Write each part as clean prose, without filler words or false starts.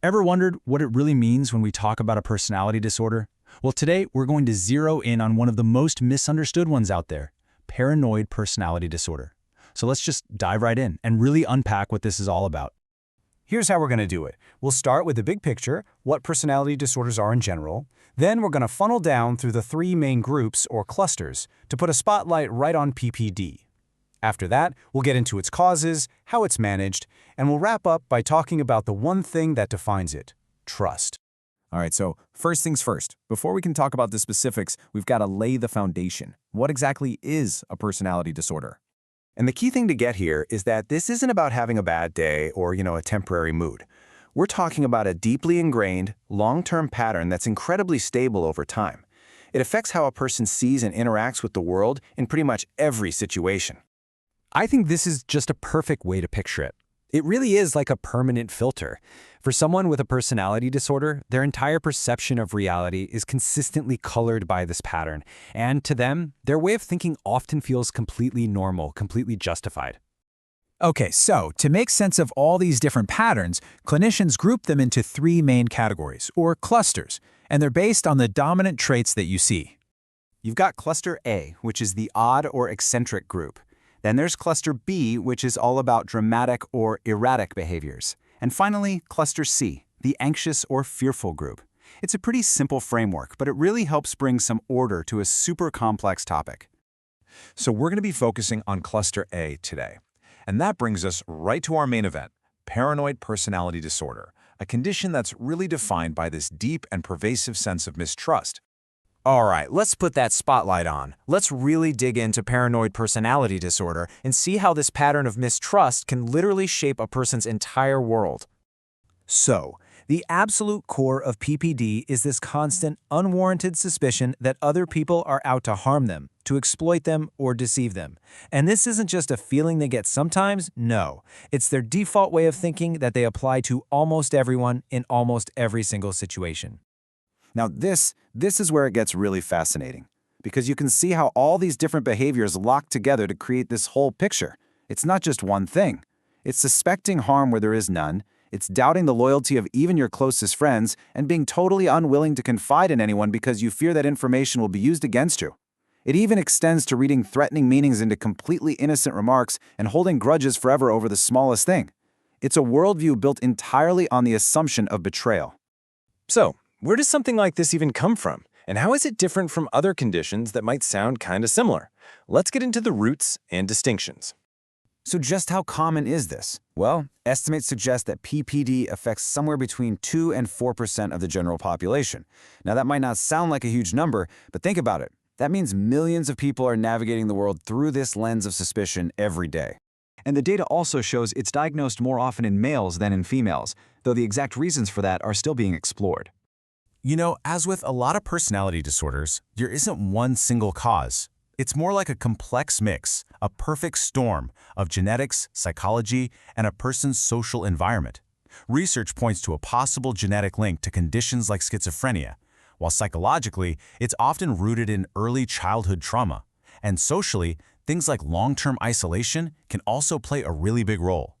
Ever wondered what it really means when we talk about a personality disorder? Well, today we're going to zero in on one of the most misunderstood ones out there, paranoid personality disorder. So let's just dive right in and really unpack what this is all about. Here's how we're going to do it. We'll start with the big picture, what personality disorders are in general. Then we're going to funnel down through the three main groups or clusters to put a spotlight right on PPD. After that, we'll get into its causes, how it's managed, and we'll wrap up by talking about the one thing that defines it: trust. All right, so first things first. Before we can talk about the specifics, we've got to lay the foundation. What exactly is a personality disorder? And the key thing to get here is that this isn't about having a bad day or, a temporary mood. We're talking about a deeply ingrained, long-term pattern that's incredibly stable over time. It affects how a person sees and interacts with the world in pretty much every situation. I think this is just a perfect way to picture it. It really is like a permanent filter. For someone with a personality disorder, their entire perception of reality is consistently colored by this pattern, and to them, their way of thinking often feels completely normal, completely justified. Okay, so to make sense of all these different patterns, clinicians group them into three main categories, or clusters, and they're based on the dominant traits that you see. You've got Cluster A, which is the odd or eccentric group. Then there's Cluster B, which is all about dramatic or erratic behaviors. And finally, Cluster C, the anxious or fearful group. It's a pretty simple framework, but it really helps bring some order to a super complex topic. So we're going to be focusing on Cluster A today. And that brings us right to our main event, paranoid personality disorder, a condition that's really defined by this deep and pervasive sense of mistrust. All right, let's put that spotlight on. Let's really dig into paranoid personality disorder and see how this pattern of mistrust can literally shape a person's entire world. So, the absolute core of PPD is this constant, unwarranted suspicion that other people are out to harm them, to exploit them, or deceive them. And this isn't just a feeling they get sometimes, no. It's their default way of thinking that they apply to almost everyone in almost every single situation. Now this is where it gets really fascinating, because you can see how all these different behaviors lock together to create this whole picture. It's not just one thing. It's suspecting harm where there is none. It's doubting the loyalty of even your closest friends and being totally unwilling to confide in anyone because you fear that information will be used against you. It even extends to reading threatening meanings into completely innocent remarks and holding grudges forever over the smallest thing. It's a worldview built entirely on the assumption of betrayal. So, where does something like this even come from? And how is it different from other conditions that might sound kind of similar? Let's get into the roots and distinctions. So just how common is this? Well, estimates suggest that PPD affects somewhere between 2 and 4% of the general population. Now that might not sound like a huge number, but think about it. That means millions of people are navigating the world through this lens of suspicion every day. And the data also shows it's diagnosed more often in males than in females, though the exact reasons for that are still being explored. As with a lot of personality disorders, there isn't one single cause. It's more like a complex mix, a perfect storm of genetics, psychology, and a person's social environment. Research points to a possible genetic link to conditions like schizophrenia, while psychologically, it's often rooted in early childhood trauma. And socially, things like long-term isolation can also play a really big role.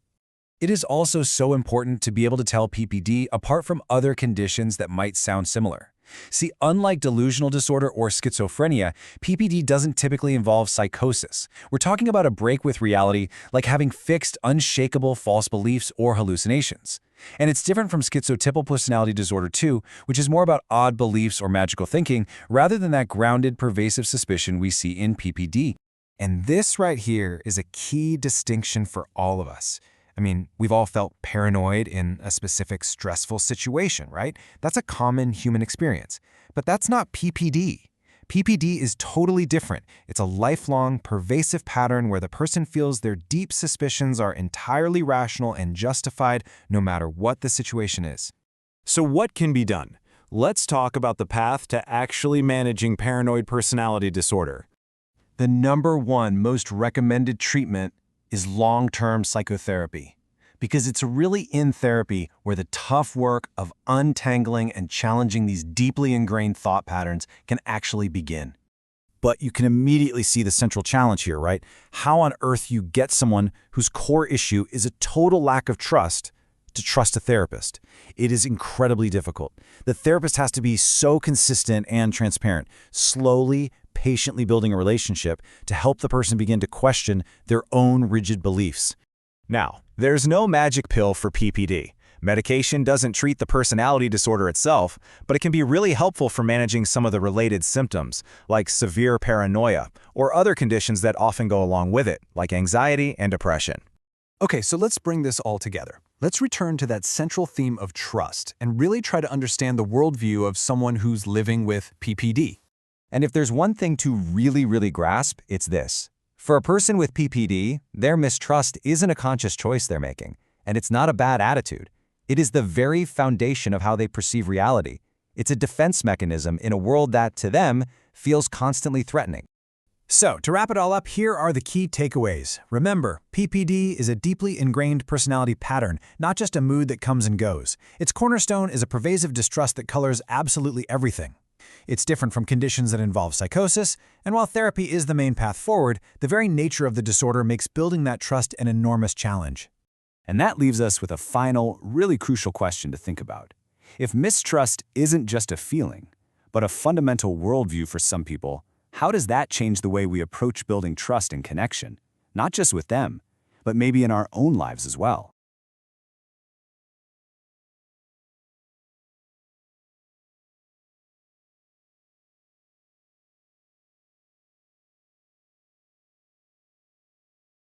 It is also so important to be able to tell PPD apart from other conditions that might sound similar. See, unlike delusional disorder or schizophrenia, PPD doesn't typically involve psychosis. We're talking about a break with reality, like having fixed, unshakable false beliefs or hallucinations. And it's different from schizotypal personality disorder too, which is more about odd beliefs or magical thinking, rather than that grounded, pervasive suspicion we see in PPD. And this right here is a key distinction for all of us. I mean, we've all felt paranoid in a specific stressful situation, right? That's a common human experience. But that's not PPD. PPD is totally different. It's a lifelong, pervasive pattern where the person feels their deep suspicions are entirely rational and justified no matter what the situation is. So what can be done? Let's talk about the path to actually managing paranoid personality disorder. The number one most recommended treatment is long-term psychotherapy, because it's really in therapy where the tough work of untangling and challenging these deeply ingrained thought patterns can actually begin. But you can immediately see the central challenge here, right? How on earth you get someone whose core issue is a total lack of trust to trust a therapist. It is incredibly difficult. The therapist has to be so consistent and transparent, slowly, patiently building a relationship to help the person begin to question their own rigid beliefs. Now, there's no magic pill for PPD. Medication doesn't treat the personality disorder itself, but it can be really helpful for managing some of the related symptoms, like severe paranoia, or other conditions that often go along with it, like anxiety and depression. Okay, so let's bring this all together. Let's return to that central theme of trust and really try to understand the worldview of someone who's living with PPD. And if there's one thing to really grasp, it's this. For a person with PPD, their mistrust isn't a conscious choice they're making, and it's not a bad attitude. It is the very foundation of how they perceive reality. It's a defense mechanism in a world that, to them, feels constantly threatening. So, to wrap it all up, here are the key takeaways. Remember, PPD is a deeply ingrained personality pattern, not just a mood that comes and goes. Its cornerstone is a pervasive distrust that colors absolutely everything. It's different from conditions that involve psychosis, and while therapy is the main path forward, the very nature of the disorder makes building that trust an enormous challenge. And that leaves us with a final, really crucial question to think about. If mistrust isn't just a feeling, but a fundamental worldview for some people, how does that change the way we approach building trust and connection, not just with them, but maybe in our own lives as well?